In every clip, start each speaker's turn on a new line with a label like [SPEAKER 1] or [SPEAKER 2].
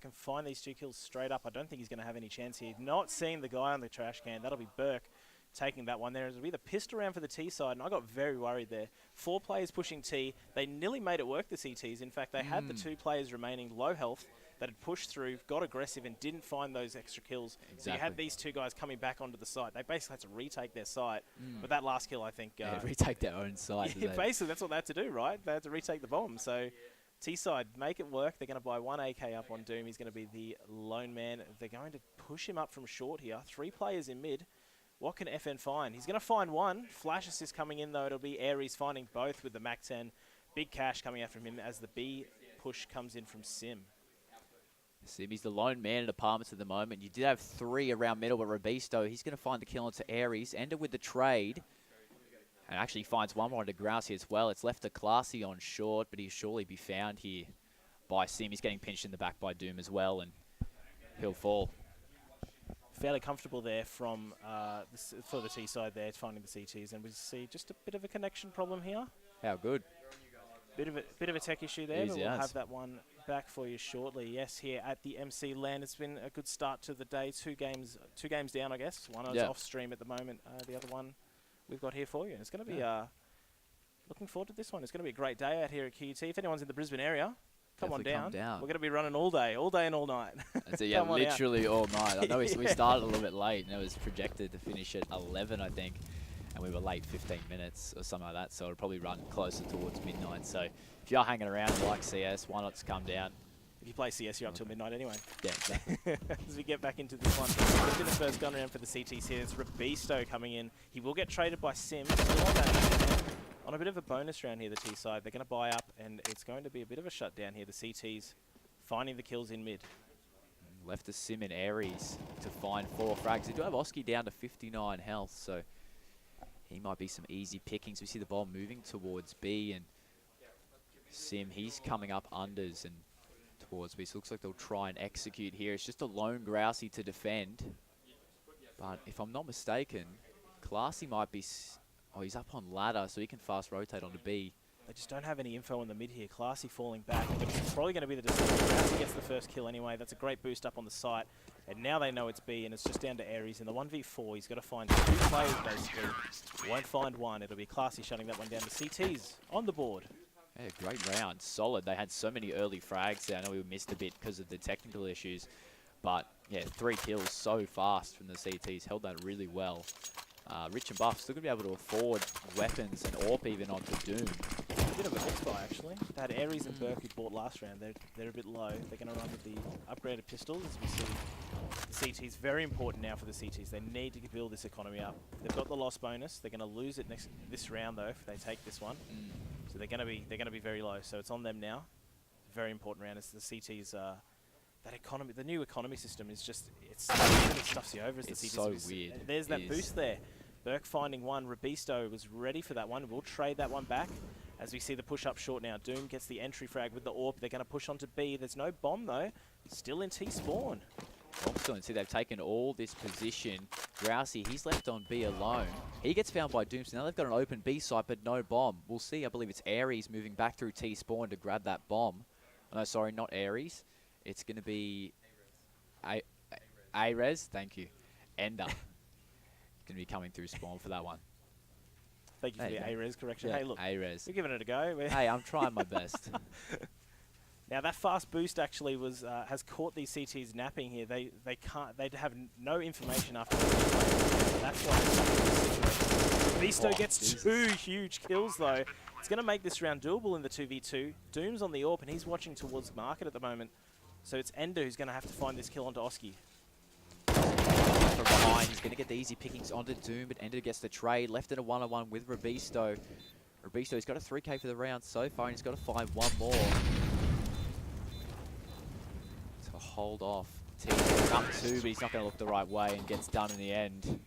[SPEAKER 1] can find these 2 kills straight up, I don't think he's going to have any chance here. Not seeing the guy on the trash can. That'll be Burke taking that one there. It'll be the pistol round for the T side, and I got very worried there. 4 players pushing T. They nearly made it work, the CTs. In fact, they had the 2 players remaining low health that had pushed through, got aggressive, and didn't find those extra kills. Exactly. So you had these 2 guys coming back onto the site. They basically had to retake their site. But that last kill, I think...
[SPEAKER 2] retake their own site.
[SPEAKER 1] Yeah, basically, that's what they had to do, right? They had to retake the bomb. So T-side, make it work. They're going to buy 1 AK up on Doom. He's going to be the lone man. They're going to push him up from short here. 3 players in mid. What can FN find? He's going to find 1. Flash assist coming in, though. It'll be Aries finding both with the MAC-10. Big cash coming out from him as the B push comes in from Sim.
[SPEAKER 2] Sim, he's the lone man at apartments at the moment. You did have 3 around middle, but Robisto, he's going to find the kill onto Aries. Ender with the trade. And actually finds 1 more onto Grousey as well. It's left to Classy on short, but he'll surely be found here by Sim. He's getting pinched in the back by Doom as well, and he'll fall.
[SPEAKER 1] Fairly comfortable there from for the T side there, finding the CTs, and we see just a bit of a connection problem here.
[SPEAKER 2] How good?
[SPEAKER 1] Bit of a tech issue there,
[SPEAKER 2] Easy
[SPEAKER 1] but we'll
[SPEAKER 2] as.
[SPEAKER 1] have that one back for you shortly. Yes, here at the MC LAN, it's been a good start to the day. 2 games down, I guess. One is off stream at the moment. The other one we've got here for you. It's going to be looking forward to this one. It's going to be a great day out here at QT. If anyone's in the Brisbane area, come on down. We're going to be running all day and all night.
[SPEAKER 2] So yeah, literally all night. I know we started a little bit late, and it was projected to finish at 11, I think, and we were late 15 minutes or something like that, so it'll probably run closer towards midnight. So if you're hanging around and like CS, why not just come down?
[SPEAKER 1] If you play CS, you're up till midnight anyway.
[SPEAKER 2] Yeah, exactly.
[SPEAKER 1] As we get back into this one, let's do the first gun round for the CTs here. It's Robisto coming in. He will get traded by Sim. Still on that, on a bit of a bonus round here, the T side. They're going to buy up, and it's going to be a bit of a shutdown here. The CTs finding the kills in mid.
[SPEAKER 2] Left to Sim and Aries to find 4 frags. They do have Oski down to 59 health, so he might be some easy pickings. We see the ball moving towards B, and Sim, he's coming up unders and towards B. So it looks like they'll try and execute here. It's just a lone Grousey to defend. But if I'm not mistaken, Classy might be... Oh, he's up on ladder, so he can fast rotate onto B.
[SPEAKER 1] They just don't have any info on the mid here. Classy falling back, but it's probably going to be the decision. Grousey gets the first kill anyway. That's a great boost up on the site. And now they know it's B, and it's just down to Aries. In the 1v4, he's got to find 2 players, basically. Won't find 1. It'll be Classy shutting that one down. The CTs on the board.
[SPEAKER 2] Yeah, great round. Solid. They had so many early frags there. I know we missed a bit because of the technical issues. But, yeah, 3 kills so fast from the CTs. Held that really well. Rich and Buff still going to be able to afford weapons and AWP even onto Doom.
[SPEAKER 1] A bit of a mix buy, actually. They had Aries and Burke who bought last round. They're a bit low. They're going to run with the upgraded pistols. As we see, the CTs, very important now for the CTs. They need to build this economy up. They've got the loss bonus. They're going to lose it this round, though, if they take this one. So they're going to be very low. So it's on them now. Very important round. It's the CTs. That economy, the new economy system is just, it really stuffs you over as the CTs.
[SPEAKER 2] It's so weird.
[SPEAKER 1] There's that boost there. Burke finding 1. Robisto was ready for that one. We'll trade that one back as we see the push up short now. Doom gets the entry frag with the AWP. They're going to push onto B. There's no bomb, though. Still in T spawn.
[SPEAKER 2] Excellent. See, they've taken all this position. Grousey, he's left on B alone. He gets found by Doom, so now they've got an open B site, but no bomb. We'll see. I believe it's Aries moving back through T spawn to grab that bomb. Oh, no, sorry, not Aries. It's going to be A-Rez. Thank you. Ender. Going to be coming through spawn for that one.
[SPEAKER 1] Thank you for the A-Rez correction.
[SPEAKER 2] Yeah,
[SPEAKER 1] hey, look,
[SPEAKER 2] A-Rez.
[SPEAKER 1] we're giving it a go.
[SPEAKER 2] Hey, I'm trying my best.
[SPEAKER 1] Now that fast boost actually was has caught these CTs napping here. They have no information after this. That's why Beasto gets Jesus. 2 huge kills though. It's going to make this round doable in the 2v2. Doom's on the AWP and he's watching towards market at the moment. So it's Ender who's going to have to find this kill onto Oski.
[SPEAKER 2] From behind, he's going to get the easy pickings onto Doom, but Ender gets the trade. Left in a 1-on-1 with Robisto. Robisto's got a 3k for the round so far, and he's got to find 1 more to hold off. Team's up 2, but he's not going to look the right way and gets done in the end.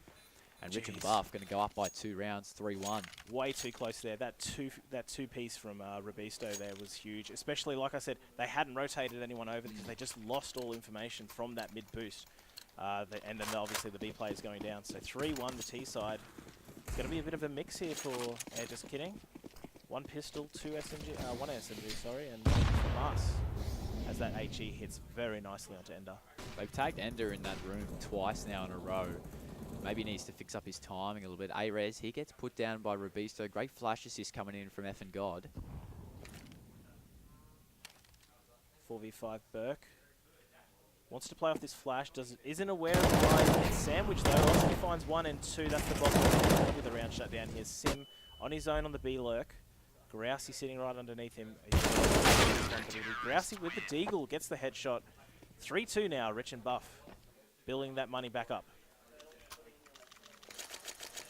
[SPEAKER 2] And Rich and Buff going to go up by 2 rounds, 3-1.
[SPEAKER 1] Way too close there. That two piece from Robisto there was huge. Especially, like I said, they hadn't rotated anyone over because they just lost all information from that mid boost. And then obviously the B play is going down. So 3-1 the T side. It's going to be a bit of a mix here for, just kidding. 1 pistol, 2 SMG, 1 SMG, sorry, and 1 from us. as that HE hits very nicely onto Ender.
[SPEAKER 2] They've tagged Ender in that room twice now in a row. Maybe he needs to fix up his timing a little bit. A-Rez, he gets put down by Robisto. Great flash assist coming in from Effin God.
[SPEAKER 1] 4v5 Burke. Wants to play off this flash, isn't aware of the line in sandwich though. Also finds 1 and 2, that's the bottom with the round shutdown here. Sim on his own on the B lurk. Grousey sitting right underneath him. Grousey with the deagle, gets the headshot. 3-2 now, Rich and Buff. Building that money back up.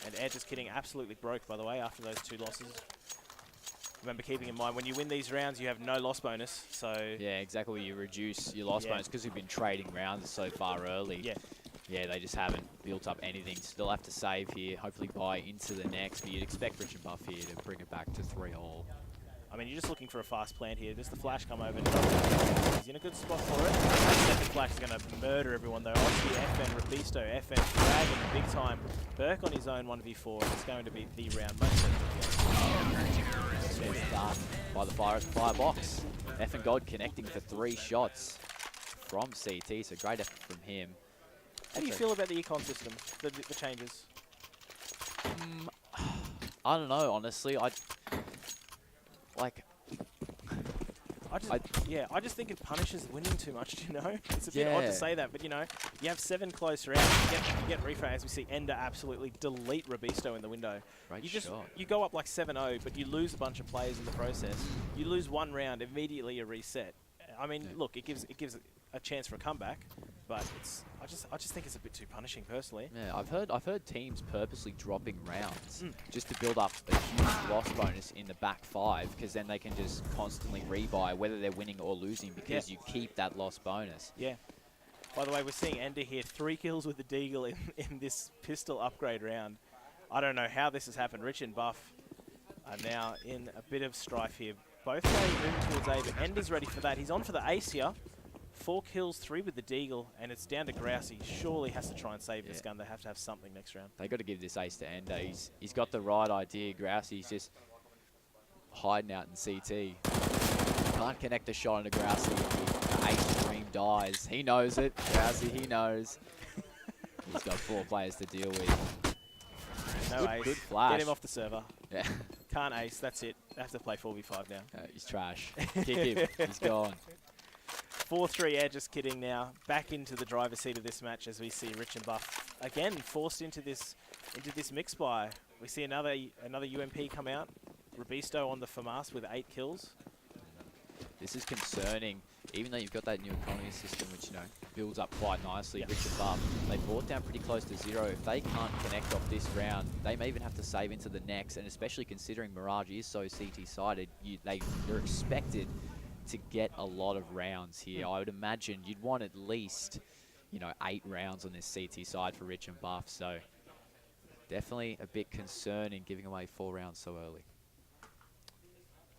[SPEAKER 1] And Ed just getting absolutely broke, by the way, after those 2 losses. Remember, keeping in mind, when you win these rounds, you have no loss bonus, so...
[SPEAKER 2] Yeah, exactly. You reduce your loss bonus because we've been trading rounds so far early.
[SPEAKER 1] Yeah.
[SPEAKER 2] Yeah, they just haven't built up anything. Still have to save here, hopefully buy into the next, but you'd expect Rich and Buff here to bring it back to 3-all.
[SPEAKER 1] I mean, you're just looking for a fast plant here. Does the flash come over? He's in a good spot for it. Second flash is going to murder everyone, though. Oski, FN, Robisto, FN, dragging big time. Burke on his own 1v4. It's going to be the round. Most certainly.
[SPEAKER 2] Done by the firebox. Effin God connecting for 3 shots from CT, so great effort from him.
[SPEAKER 1] How do you feel about the econ system, the changes?
[SPEAKER 2] I don't know, honestly. I
[SPEAKER 1] just think it punishes winning too much, you know? It's a bit odd to say that, but you know, you have 7 close rounds, you get reframes, as we see Ender absolutely delete Robisto in the window.
[SPEAKER 2] Great
[SPEAKER 1] you
[SPEAKER 2] shot.
[SPEAKER 1] You go up like 7-0, but you lose a bunch of players in the process. You lose 1 round, immediately you reset. I mean, look, it gives a chance for a comeback, but I just think it's a bit too punishing personally.
[SPEAKER 2] Yeah, I've heard teams purposely dropping rounds just to build up a huge loss bonus in the back 5, because then they can just constantly rebuy whether they're winning or losing, because you keep that loss bonus.
[SPEAKER 1] Yeah. By the way, we're seeing Ender here, 3 kills with the deagle in this pistol upgrade round. I don't know how this has happened. Rich and Buff are now in a bit of strife here. Both players moving towards A, but Ender's ready for that. He's on for the ace here. 4 kills, 3 with the deagle, and it's down to Grousey. Surely has to try and save this gun. They have to have something next round.
[SPEAKER 2] They got to give this ace to Ender. He's got the right idea. Grousey's just hiding out in CT. Can't connect the shot into Grousey. The ace dream dies. He knows it. Grousey, he knows. He's got 4 players to deal with.
[SPEAKER 1] No ace.
[SPEAKER 2] Good flash.
[SPEAKER 1] Get him off the server.
[SPEAKER 2] Yeah.
[SPEAKER 1] Can't ace. That's it. They have to play 4v5 now.
[SPEAKER 2] He's trash. Kick him. He's gone.
[SPEAKER 1] 4-3 Air, just kidding now. Back into the driver's seat of this match as we see Rich and Buff again forced into this mix buy. We see another UMP come out. Robisto on the FAMAS with 8 kills.
[SPEAKER 2] This is concerning. Even though you've got that new economy system, which, you know, builds up quite nicely, Rich and Buff, they brought down pretty close to 0. If they can't connect off this round, they may even have to save into the next, and especially considering Mirage is so CT-sided, they're expected to get a lot of rounds here. I would imagine you'd want at least, you know, 8 rounds on this CT side for Rich and Buff, so definitely a bit concerning giving away 4 rounds so early.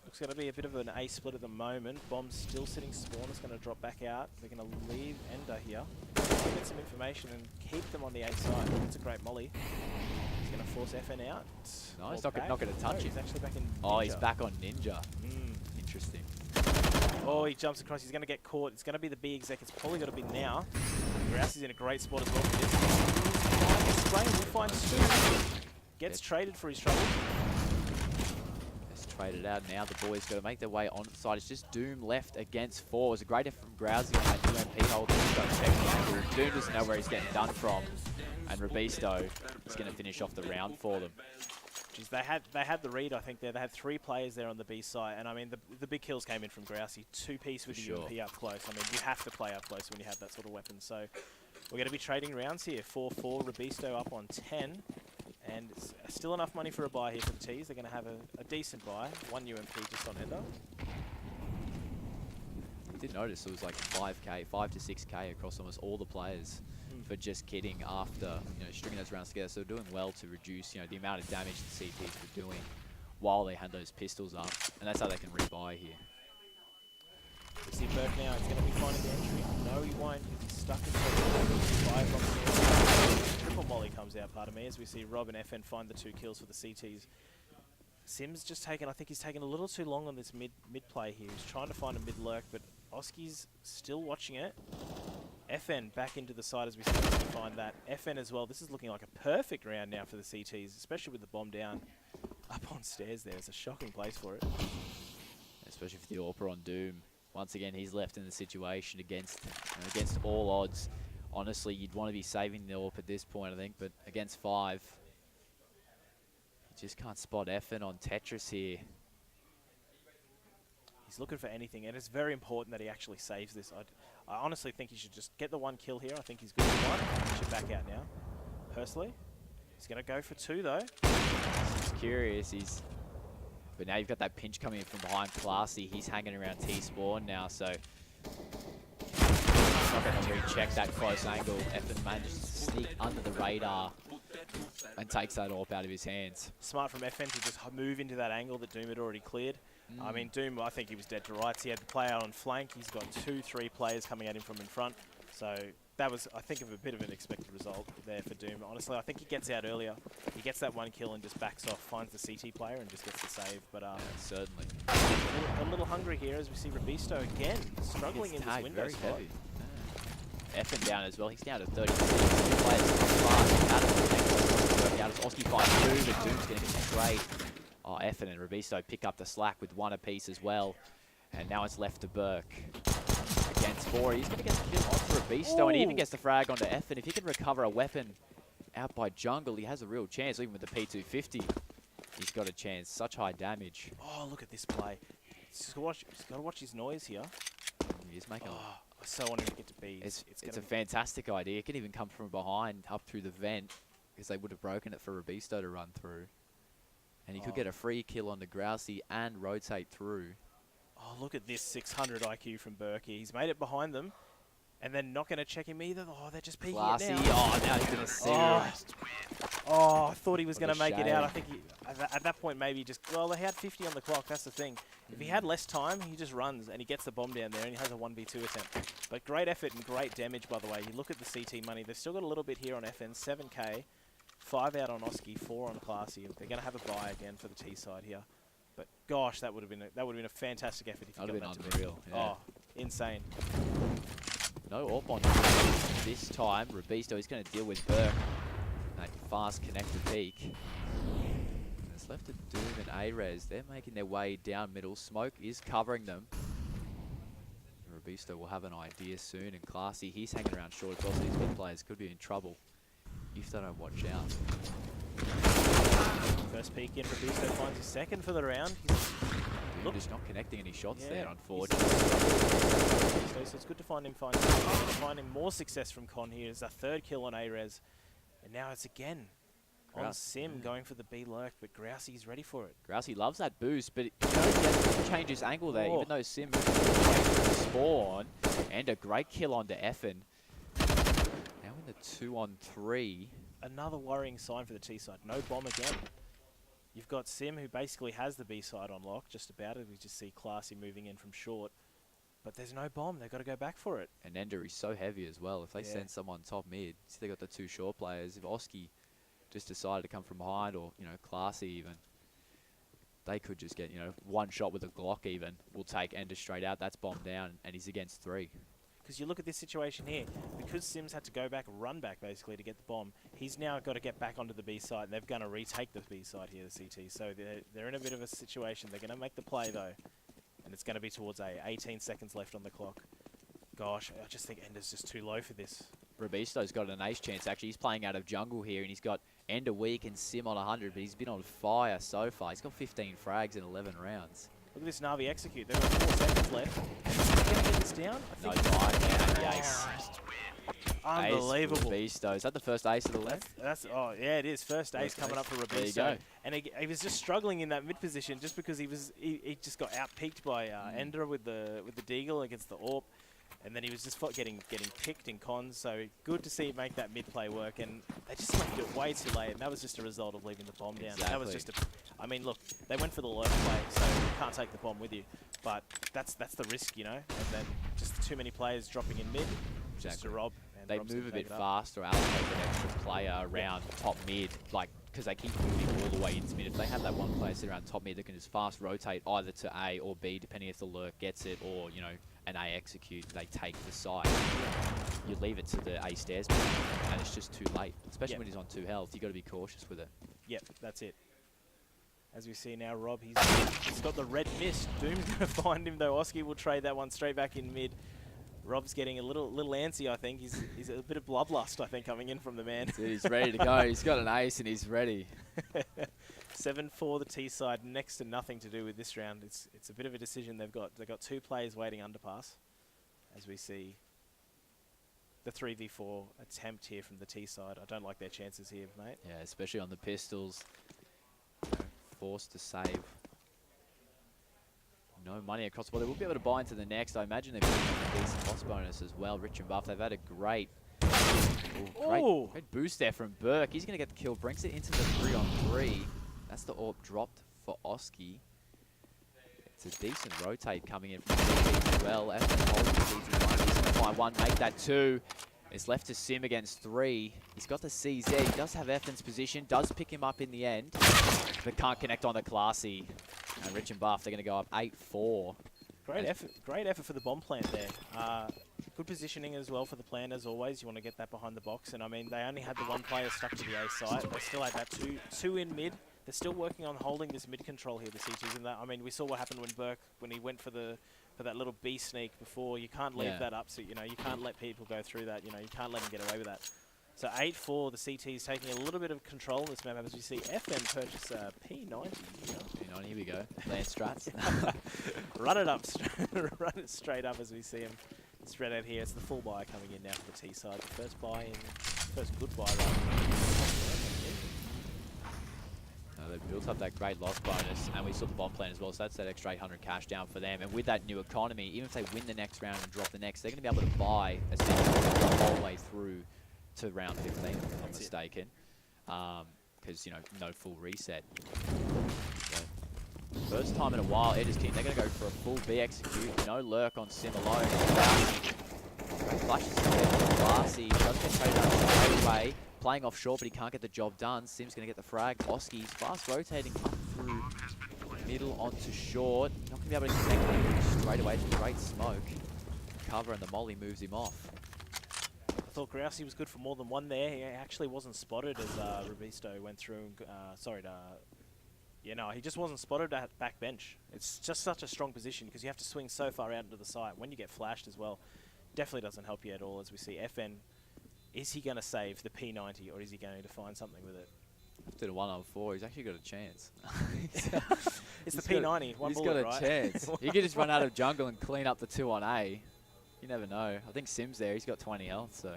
[SPEAKER 1] Looks going to be a bit of an A split at the moment. Bomb's still sitting spawn. It's going to drop back out. They're going to leave Ender here. Get some information and keep them on the A side. That's a great molly. He's going to force FN out.
[SPEAKER 2] No, he's not going to touch it.
[SPEAKER 1] He's actually back in Ninja.
[SPEAKER 2] Oh, he's back on Ninja. Interesting.
[SPEAKER 1] Oh, he jumps across. He's going to get caught. It's going to be the B exec. It's probably got to be now. Grousey's in a great spot as well for this. Spraying. We'll find Stu. Gets traded for his trouble.
[SPEAKER 2] Traded out now. The boys got to make their way on the side. It's just Doom left against 4. It's a great effort from Grousey on that UMP holder. He's got to check the angle. Doom doesn't know where he's getting done from. And Robisto is going to finish off the round for them.
[SPEAKER 1] Jeez, they had the read, I think, there. They had 3 players there on the B side. And, I mean, the big kills came in from Grousey. 2-piece with the UMP up close. I mean, you have to play up close when you have that sort of weapon. So, we're going to be trading rounds here. 4-4. Robisto up on 10. And it's still enough money for a buy here for the T's. They're going to have a decent buy. 1 UMP just on Ender.
[SPEAKER 2] I did notice it was like 5k, 5 to 6k across almost all the players for just kidding after, you know, stringing those rounds together. So they're doing well to reduce, you know, the amount of damage the CTs were doing while they had those pistols up. And that's how they can rebuy here.
[SPEAKER 1] We see Burke now. He's going to be finding the entry. No, he won't. He's stuck in the triple molly comes out, pardon me, as we see Rob and FN find the 2 kills for the CTs. Sim's just taken, I think he's taken a little too long on this mid play here. He's trying to find a mid lurk, but Oski's still watching it. FN back into the side as we start to find that. FN as well. This is looking like a perfect round now for the CTs, especially with the bomb down up on stairs there. It's a shocking place for it.
[SPEAKER 2] Especially for the AWPer on Doom. Once again, he's left in the situation against all odds. Honestly, you'd want to be saving the AWP at this point, I think, but against 5, you just can't spot FN on Tetris here.
[SPEAKER 1] He's looking for anything, and it's very important that he actually saves this. I honestly think he should just get the 1 kill here. I think he's good for 1. He should back out now, personally. He's going to go for 2, though.
[SPEAKER 2] He's curious. But now you've got that pinch coming in from behind Classy. He's hanging around T-spawn now, so he's not going to recheck that close angle. FN manages to sneak under the radar and takes that AWP out of his hands.
[SPEAKER 1] Smart from FN to just move into that angle that Doom had already cleared. I mean, Doom, I think he was dead to rights. He had the player on flank. He's got 2-3 players coming at him from in front. So that was, I think, a bit of an expected result there for Doom. Honestly, I think he gets out earlier. He gets that 1 kill and just backs off, finds the CT player and just gets the save. But
[SPEAKER 2] yeah, certainly.
[SPEAKER 1] A little hungry here as we see Robisto again struggling in this window spot.
[SPEAKER 2] Heavy. FN down as well. He's down to 36. Players fast out of the tank. Work out as Oski fights 2, but Doom's getting straight. Oh, FN and Robisto pick up the slack with 1 apiece as well. And now it's left to Burke. Against 4. He's going to get the kill onto Robisto, and he even gets the frag onto FN. If he can recover a weapon out by jungle, he has a real chance. Even with the P250, he's got a chance. Such high damage.
[SPEAKER 1] Oh, look at this play. He's got to watch his noise here.
[SPEAKER 2] He's making
[SPEAKER 1] I so want him to get to B.
[SPEAKER 2] It's a fantastic idea. It can even come from behind up through the vent, because they would have broken it for Robisto to run through. And he could get a free kill on the Grousey and rotate through.
[SPEAKER 1] Oh, look at this 600 IQ from Berkey. He's made it behind them. And they're not going to check him either. Oh, they're just peeking
[SPEAKER 2] Classy.
[SPEAKER 1] it now.
[SPEAKER 2] Oh, now he's going to see
[SPEAKER 1] Oh, I thought he was going to make it out.
[SPEAKER 2] shame.
[SPEAKER 1] I think at that point maybe just... Well, they had 50 on the clock. That's the thing. If he had less time, he just runs and he gets the bomb down there and he has a 1v2 attempt. But great effort and great damage, by the way. You look at the CT money. They've still got a little bit here on FN. 7k. 5 out on Oski, 4 on Classy. They're going to have a buy again for the T side here. But gosh, that would have been a fantastic effort if you got that to
[SPEAKER 2] unreal. Yeah.
[SPEAKER 1] Oh, insane.
[SPEAKER 2] No AWP on this time. Robisto is going to deal with Burke. That fast connected peak. And it's left to Doom and A-Res. They're making their way down middle. Smoke is covering them. Robisto will have an idea soon. And Classy, he's hanging around short as well, so these big players could be in trouble if they don't watch out.
[SPEAKER 1] First peek in, Robisto finds his second for the round.
[SPEAKER 2] Doom just not connecting any shots there,
[SPEAKER 1] He's
[SPEAKER 2] unfortunately.
[SPEAKER 1] so it's good to find him more success from Con here. It's a 3rd kill on A-Res. And now it's again on Sim going for the B lurk, but Grousey's ready for it.
[SPEAKER 2] Grousey loves that boost, but he has to change his angle there, even though Sim moves to spawn. And a great kill onto FN. Now in the 2-on-3.
[SPEAKER 1] Another worrying sign for the T side. No bomb again. You've got Sim, who basically has the B side on lock, just about it. We just see Classy moving in from short. But there's no bomb. They've got to go back for it.
[SPEAKER 2] And Ender is so heavy as well. If they send someone top mid, see they got the 2 short players. If Oski just decided to come from behind, or Classy even, they could just get 1 shot with a Glock even. We'll take Ender straight out. That's bomb down, and he's against 3.
[SPEAKER 1] Because you look at this situation here, because Sims had to go back, run back basically to get the bomb, he's now got to get back onto the B side, and they're going to retake the B side here, the CT. So they're in a bit of a situation. They're going to make the play though, and it's going to be towards A. 18 seconds left on the clock. Gosh, I just think Ender's just too low for this.
[SPEAKER 2] Robisto's got an ace chance actually. He's playing out of jungle here, and he's got Ender weak and Sim on 100, but he's been on fire so far. He's got 15 frags in 11 rounds.
[SPEAKER 1] Look at this Na'Vi execute. They've got 4 seconds left. Is he going to get this down?
[SPEAKER 2] No, the ace.
[SPEAKER 1] Unbelievable.
[SPEAKER 2] Ace Robisto. Is that the first ace of the left?
[SPEAKER 1] Oh yeah, it is. First ace coming up for Robisto.
[SPEAKER 2] There you go.
[SPEAKER 1] And he was just struggling in that mid position just because he just got out-peaked by Ender with the Deagle against the AWP. And then he was just getting picked in cons, so good to see him make that mid-play work, and they just left it way too late, and that was just a result of leaving the bomb down.
[SPEAKER 2] Exactly.
[SPEAKER 1] That was just I mean, look, they went for the lurk play, so you can't take the bomb with you, but that's the risk, and then just too many players dropping in mid, just to rob. And
[SPEAKER 2] they
[SPEAKER 1] Rob's
[SPEAKER 2] move a
[SPEAKER 1] gonna
[SPEAKER 2] bit
[SPEAKER 1] take it up.
[SPEAKER 2] faster, allocate an extra player around top mid, because they keep moving all the way into mid. If they have that one player sit around top mid, they can just fast rotate either to A or B, depending if the lurk gets it, or, and A execute, they take the site. You leave it to the A stairs, and it's just too late. Especially when he's on 2 health, you got to be cautious with it.
[SPEAKER 1] Yep, that's it. As we see now, Rob, he's got the red mist. Doom's going to find him, though. Oski will trade that one straight back in mid. Rob's getting a little antsy, I think. He's a bit of bloodlust, I think, coming in from the man.
[SPEAKER 2] Dude, he's ready to go. He's got an ace and he's ready.
[SPEAKER 1] 7-4 the T side, next to nothing to do with this round. It's a bit of a decision they've got. They've got 2 players waiting underpass, as we see the 3v4 attempt here from the T side. I don't like their chances here, mate.
[SPEAKER 2] Yeah, especially on the pistols. Forced to save. No money across the board. They will be able to buy into the next. I imagine they've got a decent loss bonus as well. Rich and Buff, they've had a great boost there from Burke. He's going to get the kill. Brings it into the 3-on-3. That's the AWP dropped for Oski. It's a decent rotate coming in from CT as well. FN holding CT1. He's going to find 1, make that 2. It's left to Sim against 3. He's got the CZ. He does have FN's position. Does pick him up in the end. But can't connect on the Classy. And Rich and Buff, they're going to go up 8-4.
[SPEAKER 1] Great effort for the bomb plant there. Good positioning as well for the plant, as always. You want to get that behind the box. And, I mean, they only had the 1 player stuck to the A site. They still had that two in mid. They're still working on holding this mid control here, the CTs. And that, I mean, we saw what happened when Burke, when he went for that little B sneak before. You can't leave that up. So, you know, you can't let people go through that. You know, you can't let them get away with that. So 8-4, the CT's taking a little bit of control in this map as we see FN purchase a P90.
[SPEAKER 2] P90, here we go. Land strats.
[SPEAKER 1] Run it up, run it straight up as we see him spread out here. It's the full buy coming in now for the T side. The first buy in, first good buy
[SPEAKER 2] They've built up that great loss bonus, and we saw the bomb plan as well, so that's that extra 800 cash down for them. And with that new economy, even if they win the next round and drop the next, they're going to be able to buy essentially the whole way through to round 15, if I'm not mistaken. Because, you know, no full reset. But first time in a while, Edge's team, they're going to go for a full B execute. No lurk on Sim alone. Great flashes from Classy. Does get traded out straight away. Playing off short, but he can't get the job done. Sim's going to get the frag. Oski's fast rotating up through middle onto short. Not going to be able to connect straight away. It's a great smoke. Cover, and the molly moves him off.
[SPEAKER 1] I thought Grousey was good for more than 1 there. He actually wasn't spotted as Robisto went through. He just wasn't spotted at back bench. It's just such a strong position because you have to swing so far out into the site. When you get flashed as well, definitely doesn't help you at all. As we see FN, is he going to save the P90 or is he going to find something with it?
[SPEAKER 2] After the 1-on-4, he's actually got a chance.
[SPEAKER 1] It's the P90, one bullet, right?
[SPEAKER 2] He's got a chance. He could just run out of jungle and clean up the 2 on A. You never know. I think Sim's there. He's got 20 health, so.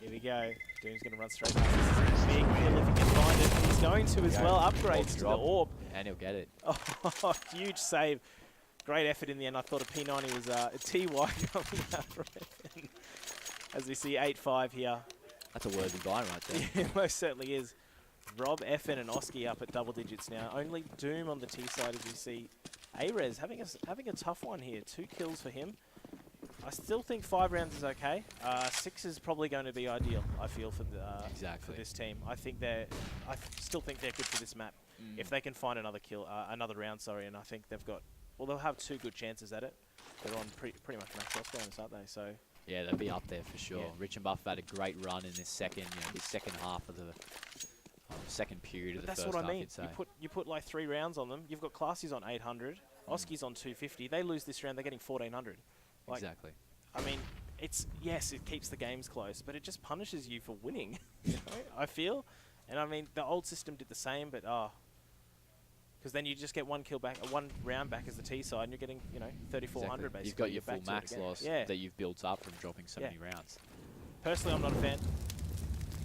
[SPEAKER 1] Here we go. Doom's going to run straight back. This is a big kill if he can find it. He's going to as well. Upgrades to the AWP.
[SPEAKER 2] And he'll get it.
[SPEAKER 1] Oh, huge save. Great effort in the end. I thought a P90 was a TY coming out from it. As we see 8-5 here.
[SPEAKER 2] That's a worthy buy right there.
[SPEAKER 1] Yeah, it most certainly is. Rob, FN, and Oski up at double digits now. Only Doom on the T side as we see. Arez having a tough one here. 2 kills for him. I still think 5 rounds is okay. 6 is probably going to be ideal, I feel, for for this team. I still think they're good for this map. If they can find another round, and I think they've got, well, they'll have 2 good chances at it. They're on pretty much max loss bonus, aren't they? So.
[SPEAKER 2] Yeah, they'll be up there for sure.
[SPEAKER 1] Yeah.
[SPEAKER 2] Rich and Buff have had a great run in this second half of the second period of the first half. That's what I mean.
[SPEAKER 1] You put like 3 rounds on them. You've got Classy's on 800, Oski's on 250. They lose this round, they're getting 1400. Like, exactly. I mean, it keeps the games close, but it just punishes you for winning. You know, I feel, and I mean the old system did the same, but because then you just get 1 kill back, 1 round back as the T side, and you're getting 3,400 basically.
[SPEAKER 2] You've got your full max loss that you've built up from dropping so many rounds.
[SPEAKER 1] Personally, I'm not a fan.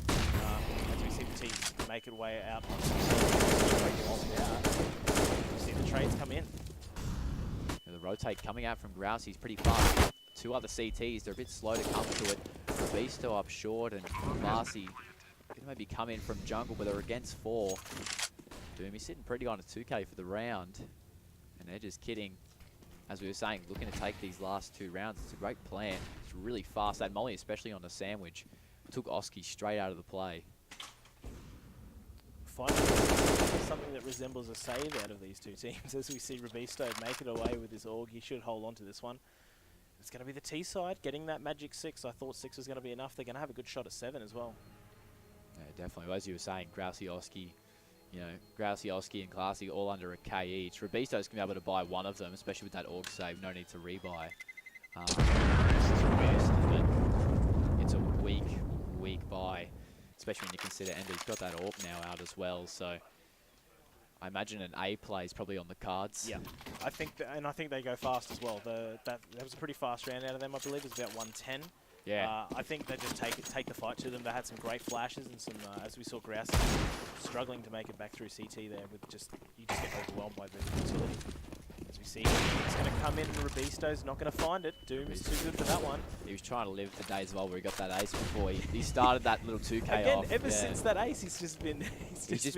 [SPEAKER 1] As we see the teams make it way out. See the trades come in.
[SPEAKER 2] The rotate coming out from Grouse, he's pretty fast. 2 other CTs, they're a bit slow to come to it. Beasto up short, and Classy could maybe come in from jungle, but they're against 4. Doom, he's sitting pretty on a 2k for the round. And they're just kidding. As we were saying, looking to take these last 2 rounds. It's a great plan. It's really fast. That molly, especially on the sandwich, took Oski straight out of the play.
[SPEAKER 1] Finally, something that resembles a save out of these 2 teams as we see Robisto make it away with his AUG. He should hold on to this one. it's going to be the T side getting that magic 6. I thought 6 was going to be enough. They're going to have a good shot at 7 as well.
[SPEAKER 2] Yeah, definitely. Well, as you were saying, Grausioski, Grausioski and Classy all under a K each. Robisto's going to be able to buy one of them, especially with that org save. No need to rebuy. It's a weak buy, especially when you consider Ender's got that orb now out as well. So I imagine an A play is probably on the cards.
[SPEAKER 1] Yeah, I think, I think they go fast as well. That was a pretty fast round out of them. I believe it was about 110.
[SPEAKER 2] Yeah.
[SPEAKER 1] I think they just take the fight to them. They had some great flashes and some, as we saw, Grouse struggling to make it back through CT there. With you just get overwhelmed by the utility. As we see, it's going to come in. Robisto's not going to find it. Doom is too good for that one.
[SPEAKER 2] He was trying to live the days well where he got that ace before. He started that little 2K
[SPEAKER 1] Again,
[SPEAKER 2] off.
[SPEAKER 1] ever since that ace, he's just been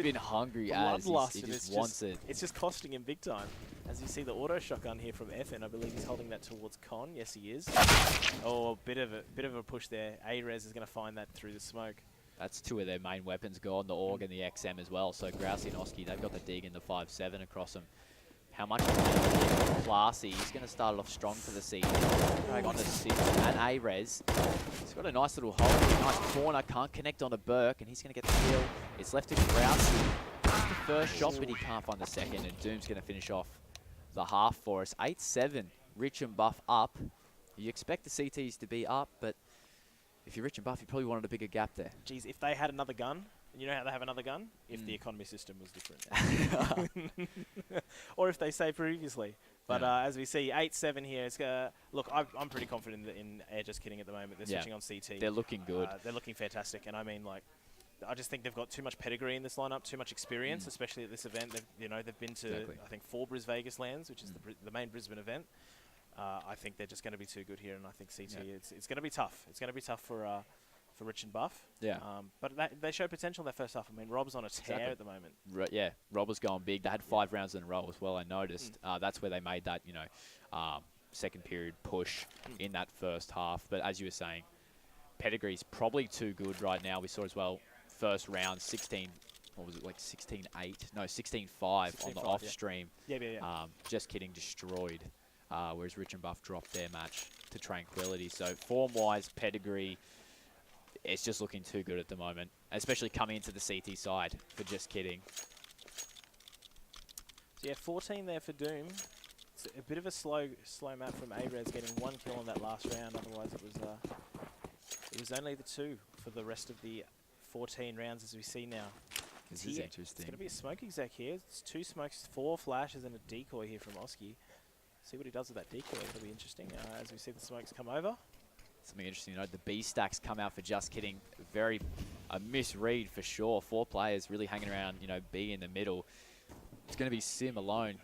[SPEAKER 2] been hungry as he just wants it.
[SPEAKER 1] It's just costing him big time. As you see the auto shotgun here from FN, I believe he's holding that towards Con. Yes, he is. Oh, bit of a push there. A-Rez is going to find that through the smoke.
[SPEAKER 2] That's two of their main weapons gone, the AUG and the XM as well. So Grousey and Oski, they've got the dig and the 5-7 across them. How much Classy? He's going to start it off strong for the season. Drag on to Sim and A-Rez. He's got a nice little hole, nice corner, can't connect on to Burke, and he's going to get the kill. It's left to Grousey. The first shot, but he can't find the second, and Doom's going to finish off the half for us. 8-7, Rich and Buff up. You expect the CTs to be up, but if you're Rich and Buff, you probably wanted a bigger gap there.
[SPEAKER 1] Geez, if they had another gun, you know how they have another gun? If the economy system was different. Or if they say previously. But as we see, 8-7 here. It's, look, I'm pretty confident in Air Just Kidding at the moment. They're switching on CT.
[SPEAKER 2] They're looking good.
[SPEAKER 1] They're looking fantastic. And I mean, like, I just think they've got too much pedigree in this lineup, too much experience, especially at this event. They've been to, I think, 4 Bris Vegas lands, which is the main Brisbane event. I think they're just going to be too good here, and I think CT, it's going to be tough. It's going to be tough for Rich and Buff. Yeah. But they show potential in their first half. I mean, Rob's on a tear at the moment.
[SPEAKER 2] Yeah, Rob was going big. They had 5 rounds in a row as well, I noticed. That's where they made that, second period push in that first half. But as you were saying, pedigree's probably too good right now. We saw as well, first round, 16, what was it, like 16-8? No, 16-5 on the off stream. Yeah. Just kidding, destroyed. Whereas Rich and Buff dropped their match to Tranquility. So form-wise, pedigree, it's just looking too good at the moment, especially coming into the CT side for Just Kidding.
[SPEAKER 1] So yeah, 14 there for Doom. It's a bit of a slow map from A-Rez, getting 1 kill on that last round. Otherwise, it was only the 2 for the rest of the 14 rounds as we see now.
[SPEAKER 2] This is interesting.
[SPEAKER 1] It's going to be a smoke exec here. It's 2 smokes, 4 flashes, and a decoy here from Oski. See what he does with that decoy. It'll be interesting as we see the smokes come over.
[SPEAKER 2] Something interesting to note, the B stacks come out for Just Kidding. A misread for sure. 4 players really hanging around, B in the middle. It's going to be Sim alone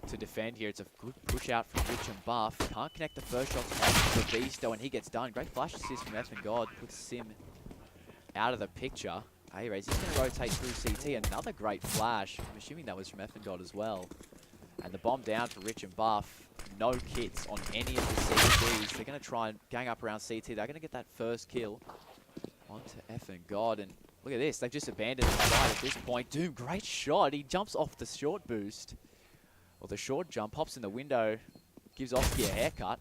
[SPEAKER 2] to defend here. It's a good push out from Rich and Buff. Can't connect the first shot to Beasto, and he gets done. Great flash assist from F and God. Puts Sim out of the picture. A-Rays, he's going to rotate through CT. Another great flash. I'm assuming that was from F and God as well. And the bomb down for Rich and Buff. No kits on any of the CTs. They're going to try and gang up around CT. They're going to get that first kill onto F and God. And look at this. They've just abandoned the side at this point. Doom, great shot. He jumps off the short boost. Or the short jump. Hops in the window. Gives Oski a haircut.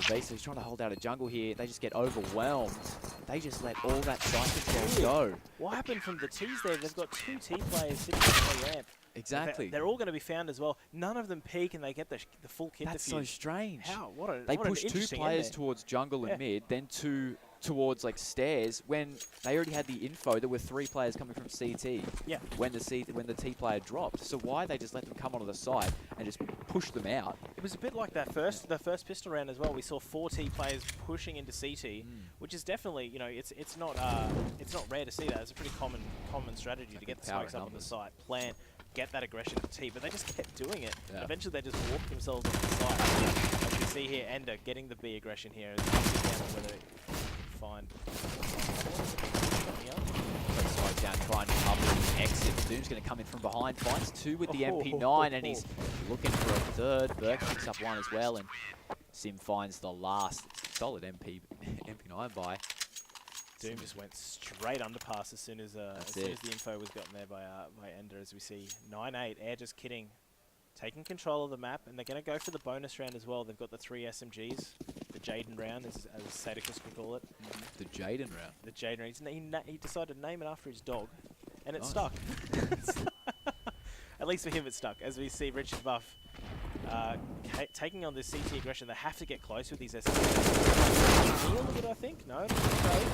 [SPEAKER 2] Basically, he's trying to hold out a jungle here. They just get overwhelmed. They just let all that psychic go.
[SPEAKER 1] What happened from the T's there? They've got 2 T players sitting on the ramp.
[SPEAKER 2] Exactly.
[SPEAKER 1] They're all going to be found as well. None of them peek and they get the full kit.
[SPEAKER 2] That's so strange.
[SPEAKER 1] How?
[SPEAKER 2] They push 2 players towards jungle and mid, then 2 towards like stairs when they already had the info. There were 3 players coming from CT. Yeah. When the T player dropped. So why they just let them come onto the side and just push them out?
[SPEAKER 1] It was a bit like the first pistol round as well. We saw 4 T players pushing into CT, which is definitely it's not rare to see that. It's a pretty common strategy to get the smokes up on the site, plant, get that aggression at T, but they just kept doing it. Yeah. Eventually they just walked themselves off the site. As you see here, Ender getting the B aggression here. Whether it find
[SPEAKER 2] down, trying to cover the exit. Doom's going to come in from behind, finds 2 with the MP9, and he's looking for a third. Burke picks up 1 as well, and Sim finds the last. Solid MP9 buy.
[SPEAKER 1] Doom just went straight underpass as soon as the info was gotten there by Ender, as we see 9-8. Air Just Kidding taking control of the map, and they're going to go for the bonus round as well. They've got the 3 SMGs, the Jaden round, as Sadicus could call it.
[SPEAKER 2] The Jaden round.
[SPEAKER 1] The Jaden round. He decided to name it after his dog, and it
[SPEAKER 2] Nice.
[SPEAKER 1] stuck. At least for him it stuck. As we see Richard Buff taking on this CT aggression, they have to get close with these SMGs. Kneel a bit, I think? No? Okay.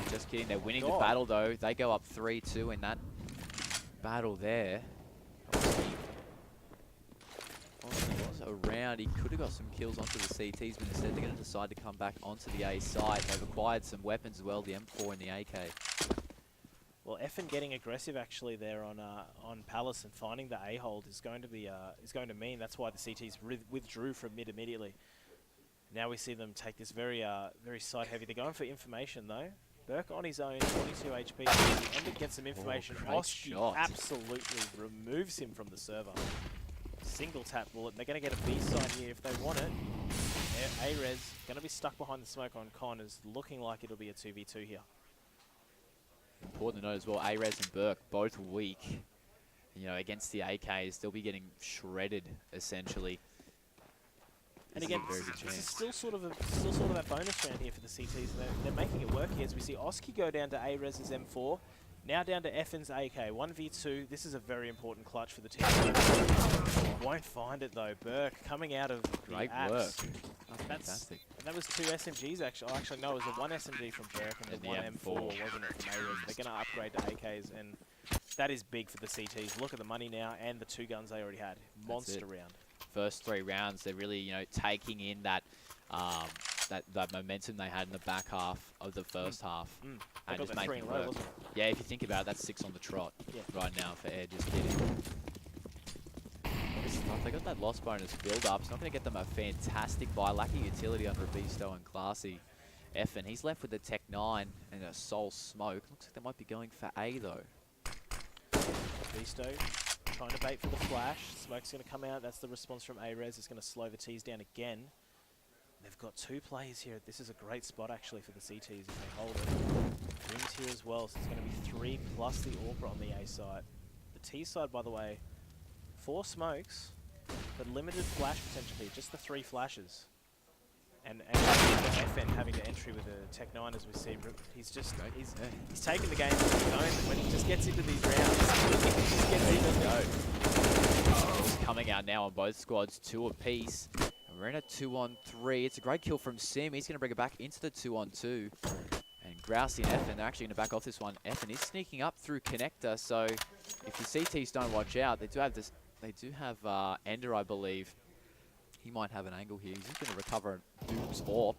[SPEAKER 2] Just kidding. They're winning
[SPEAKER 1] God.
[SPEAKER 2] the battle, though. They go up 3-2 in that battle there. Was around. He could have got some kills onto the CTs, but instead they're going to decide to come back onto the A side. They've acquired some weapons as well, the M4 and the AK.
[SPEAKER 1] Well, FN getting aggressive actually there on Palace and finding the A hold is going to mean that's why the CTs withdrew from mid immediately. Now we see them take this very side heavy. They're going for information though. Burke on his own, 22 HP. Ender gets some information. Oski absolutely removes him from the server. Single tap bullet. They're going to get a B side here if they want it. A-Res going to be stuck behind the smoke on Con. Is looking like it'll be a 2v2 here.
[SPEAKER 2] Important to note as well, A-Res and Burke both weak. You know, against the AKs, they'll be getting shredded essentially.
[SPEAKER 1] And again, this is still sort of that bonus round here for the CTs. They're making it work here as we see Oski go down to A-Res's M4, now down to FN's AK. 1v2, this is a very important clutch for the team. Won't find it though. Burke coming out of the
[SPEAKER 2] Great
[SPEAKER 1] apps.
[SPEAKER 2] work.
[SPEAKER 1] Fantastic. And that was 2 SMGs actually. Oh, actually no, it was a 1 SMG from Burke and the 1 M4, wasn't it, from A-Res. They're going to upgrade to AKs, and that is big for the CTs. Look at the money now and the 2 guns they already had. Monster round.
[SPEAKER 2] First 3 rounds, they're really, you know, taking in that that momentum they had in the back half of the first half.
[SPEAKER 1] And just making it work.
[SPEAKER 2] Yeah, if you think about it, that's 6 on the trot right now for Air. Just kidding. They got that loss bonus build up. It's not going to get them a fantastic buy. Lacking utility under Beasto and Classy. Effin, he's left with a Tech 9 and a Soul Smoke. Looks like they might be going for A though.
[SPEAKER 1] Beasto trying to bait for the flash. Smoke's going to come out. That's the response from A-Res. It's going to slow the T's down again. They've got 2 players here. This is a great spot actually for the CTs if they hold it. Wings here as well, so it's going to be 3 plus the Orca on the A side. The T side, by the way, 4 smokes, but limited flash potential here. Just the 3 flashes. And FN having to entry with a Tech 9 as we see. He's just he's taking the game on his own. When he just gets into these rounds, he just gets into go.
[SPEAKER 2] Coming out now on both squads, 2 apiece. And we're in a 2-on-3. It's a great kill from Sim. He's going to bring it back into the 2-on-2. And Grousey and Effin, they're actually going to back off this one. Effin is sneaking up through connector, so if the CTs don't watch out, they do have this. They do have Ender, I believe. He might have an angle here. He's just going to recover Duke's AWP.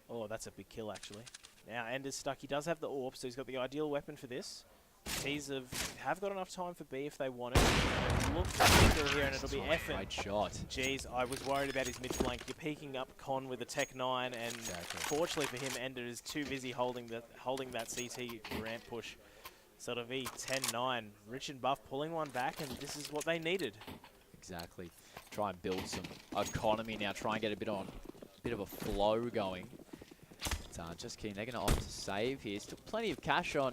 [SPEAKER 1] Oh, that's a big kill, actually. Now, Ender's stuck. He does have the AWP, so he's got the ideal weapon for this. T's have got enough time for B if they want it. Look still here, and it'll be Effin.
[SPEAKER 2] Great shot.
[SPEAKER 1] Jeez, I was worried about his mid-flank. You're peeking up Con with a Tech 9, and fortunately for him, Ender is too busy holding that CT ramp push. So it'll be 10-9. Rich and Buff pulling one back, and this is what they needed.
[SPEAKER 2] Exactly. Try and build some economy now. Try and get a bit of a flow going. But, just kidding. They're going to opt to save here. Still plenty of cash on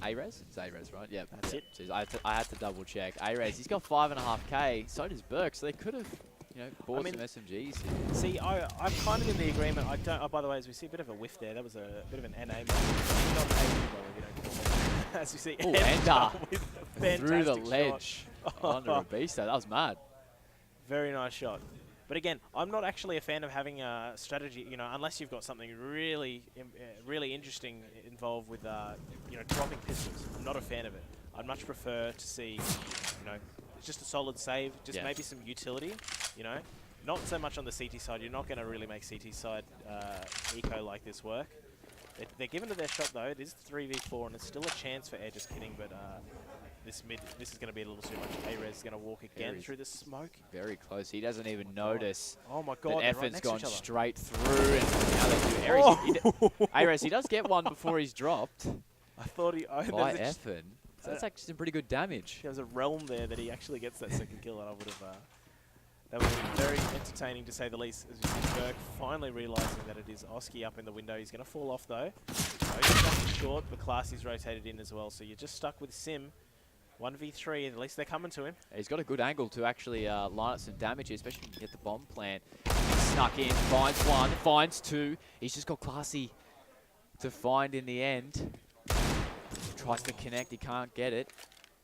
[SPEAKER 2] A-Res. It's A-Res, right? Yeah,
[SPEAKER 1] that's it.
[SPEAKER 2] Jeez, I had to double check. A-Res. He's got 5.5k. So does Burke. So they could have, you know, bought some SMGs here.
[SPEAKER 1] See, I'm kind of in the agreement. I don't. Oh, by the way, as we see a bit of a whiff there, that was a bit of an NA moment. Not A, we don't call it. As you see,
[SPEAKER 2] Ender through the ledge under a beast. That was mad.
[SPEAKER 1] Very nice shot. But again, I'm not actually a fan of having a strategy, you know, unless you've got something really, really interesting involved with, you know, dropping pistols. I'm not a fan of it. I'd much prefer to see, you know, just a solid save, just maybe some utility, you know. Not so much on the CT side. You're not going to really make CT side eco like this work. They're giving it their shot though. It is 3v4, and it's still a chance for Air. Just kidding, but this is going to be a little too much. A-Res is going to walk again through the smoke.
[SPEAKER 2] Very close. He doesn't even notice.
[SPEAKER 1] Oh my God!
[SPEAKER 2] That Effin's gone straight through, and now they do. A-Res, he does get one before he's dropped.
[SPEAKER 1] I thought he.
[SPEAKER 2] By Effin. So that's actually some pretty good damage.
[SPEAKER 1] There was a realm there that he actually gets that second kill, and I would have. That was very entertaining to say the least. As you see Burke finally realising that it is Oski up in the window. He's going to fall off though. He's stuck short, but Classy's rotated in as well. So you're just stuck with Sim. 1v3, at least they're coming to him.
[SPEAKER 2] He's got a good angle to actually line up some damage here, especially when you get the bomb plant. He snuck in, finds one, finds two. He's just got Classy to find in the end. Tries to connect, he can't get it.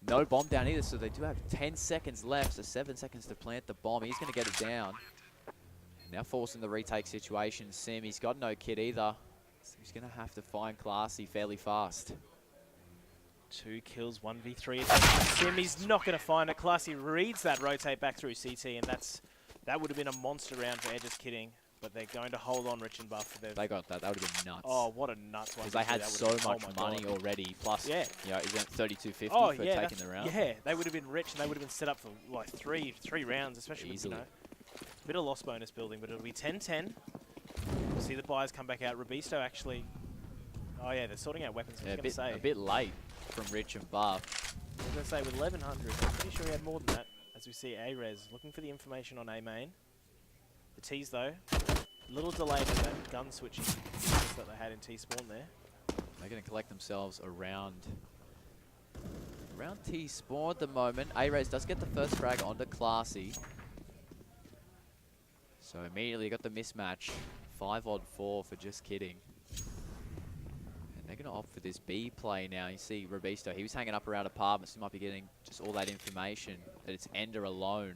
[SPEAKER 2] No bomb down either, so they do have 10 seconds left, so 7 seconds to plant the bomb. He's going to get it down. Now forcing the retake situation. Sim, he's got no kit either. So he's going to have to find Classy fairly fast.
[SPEAKER 1] 2 kills, 1v3 attack. Sim, he's not going to find it. Classy reads that rotate back through CT, and that would have been a monster round for Edge's kidding. But they're going to hold on Rich and Buff.
[SPEAKER 2] They got that. That would have been nuts.
[SPEAKER 1] Oh, what a nuts one.
[SPEAKER 2] Because they had so much money already. Plus,
[SPEAKER 1] yeah.
[SPEAKER 2] You know, is it 32.50 for taking the round?
[SPEAKER 1] Yeah, they would have been rich, and they would have been set up for like three rounds, especially
[SPEAKER 2] easily.
[SPEAKER 1] With, you know, bit of loss bonus building, but it'll be 10-10. We'll see the buyers come back out. Robisto actually... Oh, yeah, they're sorting out weapons.
[SPEAKER 2] Yeah, a bit late from Rich and Buff.
[SPEAKER 1] I was going to say, with 1100, I'm pretty sure he had more than that. As we see A-Res looking for the information on A-Main. The T's, though, a little delayed in that gun switching that they had in T-Spawn there.
[SPEAKER 2] They're going to collect themselves around T-Spawn at the moment. A-Res does get the first frag onto Classy. So immediately got the mismatch. 5-on-4 for Just Kidding. And they're going to opt for this B play now. You see Robisto, he was hanging up around apartments. He might be getting just all that information that it's Ender alone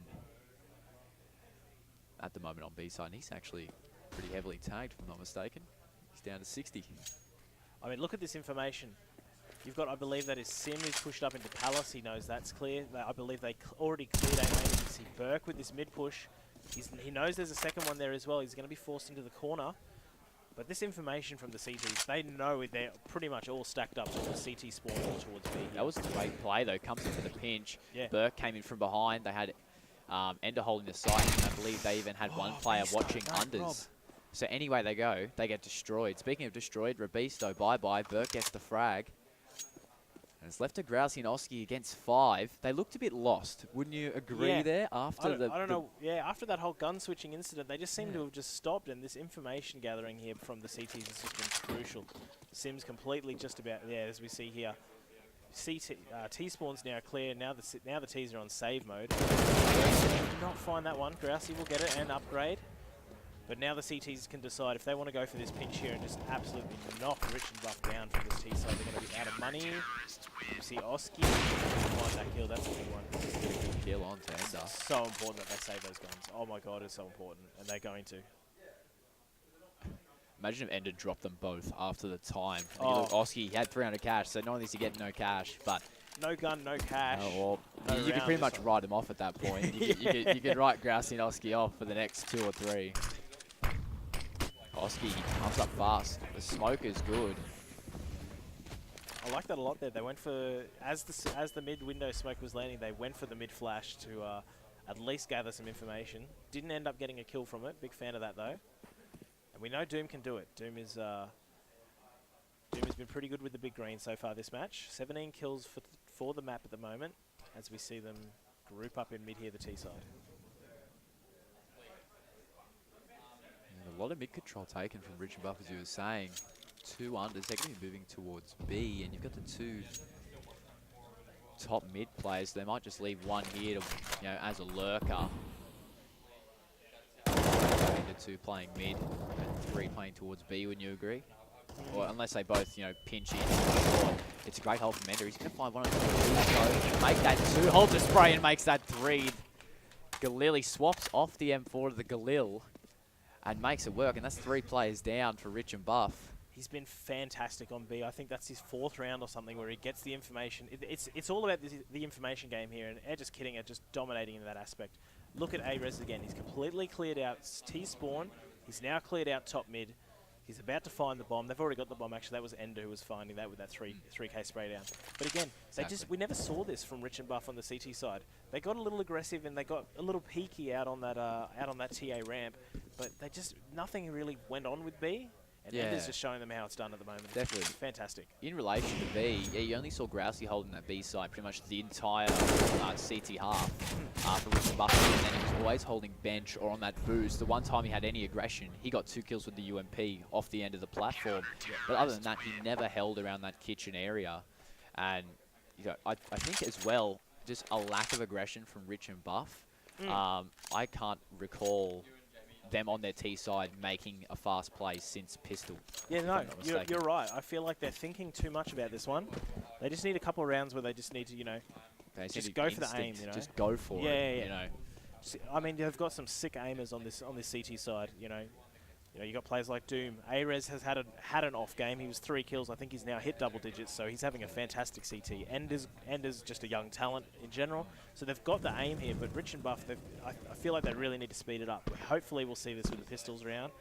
[SPEAKER 2] at the moment on B side. And he's actually pretty heavily tagged, if I'm not mistaken. He's down to 60.
[SPEAKER 1] I mean, look at this information. You've got, I believe that is Sim who's pushed up into Palace. He knows that's clear. I believe they already cleared A-Main. You can see Burke with this mid-push. He knows there's a second one there as well. He's going to be forced into the corner. But this information from the CTs, they know they're pretty much all stacked up to the CT spawn towards B.
[SPEAKER 2] That was a great play, though. Comes in for the pinch.
[SPEAKER 1] Yeah.
[SPEAKER 2] Burke came in from behind. They had Ender holding the site, and I believe they even had one player watching unders. Rob. So anyway they go, they get destroyed. Speaking of destroyed, Robisto, bye-bye. Burke gets the frag. And it's left to Grousey and Oski against 5. They looked a bit lost. Wouldn't you agree there? After
[SPEAKER 1] I don't know. Yeah, after that whole gun switching incident, they just seem to have just stopped. And this information gathering here from the CTs has just been crucial. Sim's completely just about, as we see here. T-spawn's now clear. Now the T's are on save mode. Did not find that one. Grousey will get it and upgrade. But now the CTs can decide if they want to go for this pinch here and just absolutely knock Rich and Buff down from this T side. They're going to be out of money. You see Oski find that kill. That's a big one.
[SPEAKER 2] Good kill on to Ender.
[SPEAKER 1] So important that they save those guns. Oh my god, it's so important. And they're going to.
[SPEAKER 2] Imagine if Ender dropped them both after the time. Look, Oski had 300 cash, so not only does he get no cash, but...
[SPEAKER 1] No gun, no cash.
[SPEAKER 2] Oh, well, you can pretty much write them off at that point. You could write Grousey and Oski off for the next 2 or 3. Oski comes up fast. The smoke is good.
[SPEAKER 1] I like that a lot there. They went for, as the mid-window smoke was landing, they went for the mid-flash to at least gather some information. Didn't end up getting a kill from it. Big fan of that, though. And we know Doom can do it. Doom has been pretty good with the big green so far this match. 17 kills for the map at the moment, as we see them group up in mid here, the T side.
[SPEAKER 2] A lot of mid-control taken from Rich and Buff, as you were saying. 2 unders, they're going to be moving towards B, and you've got the 2 top mid players. They might just leave 1 here to, as a lurker. The 2 playing mid, and 3 playing towards B, wouldn't you agree? Or unless they both, pinch in. It's a great hold from Ender. He's going to find one of the 2, so make that 2. Holds the spray and makes that 3. Galil, he swaps off the M4 to the Galil and makes it work, and that's 3 players down for Rich and Buff.
[SPEAKER 1] He's been fantastic on B. I think that's his 4th round or something where he gets the information. It's all about the information game here, and Just Kidding are just dominating in that aspect. Look at A-Res again. He's completely cleared out T-spawn. He's now cleared out top mid. He's about to find the bomb. They've already got the bomb. Actually, that was Ender who was finding that with that 3K spray down. But again, we never saw this from Rich and Buff on the CT side. They got a little aggressive and they got a little peaky out on that TA ramp, but nothing really went on with B. And Ender's just showing them how it's done at the moment.
[SPEAKER 2] Definitely.
[SPEAKER 1] It's fantastic.
[SPEAKER 2] In relation to B, you only saw Grousey holding that B side pretty much the entire CT half for Rich and Buff, and then he was always holding bench or on that boost. The one time he had any aggression, he got 2 kills with the UMP off the end of the platform. But other than that, he never held around that kitchen area. And you know, I think as well, just a lack of aggression from Rich and Buff. I can't recall them on their T side making a fast play since Pistol.
[SPEAKER 1] Yeah,
[SPEAKER 2] if
[SPEAKER 1] no,
[SPEAKER 2] I'm not
[SPEAKER 1] you're
[SPEAKER 2] mistaken.
[SPEAKER 1] right. I feel like they're thinking too much about this one. They just need a couple of rounds where they just need to, you know,
[SPEAKER 2] They
[SPEAKER 1] just
[SPEAKER 2] need
[SPEAKER 1] go for the aim,
[SPEAKER 2] instinct,
[SPEAKER 1] you know.
[SPEAKER 2] Just go for
[SPEAKER 1] Yeah,
[SPEAKER 2] it.
[SPEAKER 1] yeah, yeah.
[SPEAKER 2] You know.
[SPEAKER 1] I mean, they've got some sick aimers on this CT side. You know, you got players like Doom. Arez has had an off game. He was 3 kills. I think he's now hit double digits, so he's having a fantastic CT. Ender's just a young talent in general, so they've got the aim here. But Rich and Buff, I feel like they really need to speed it up. Hopefully, we'll see this with the pistols round.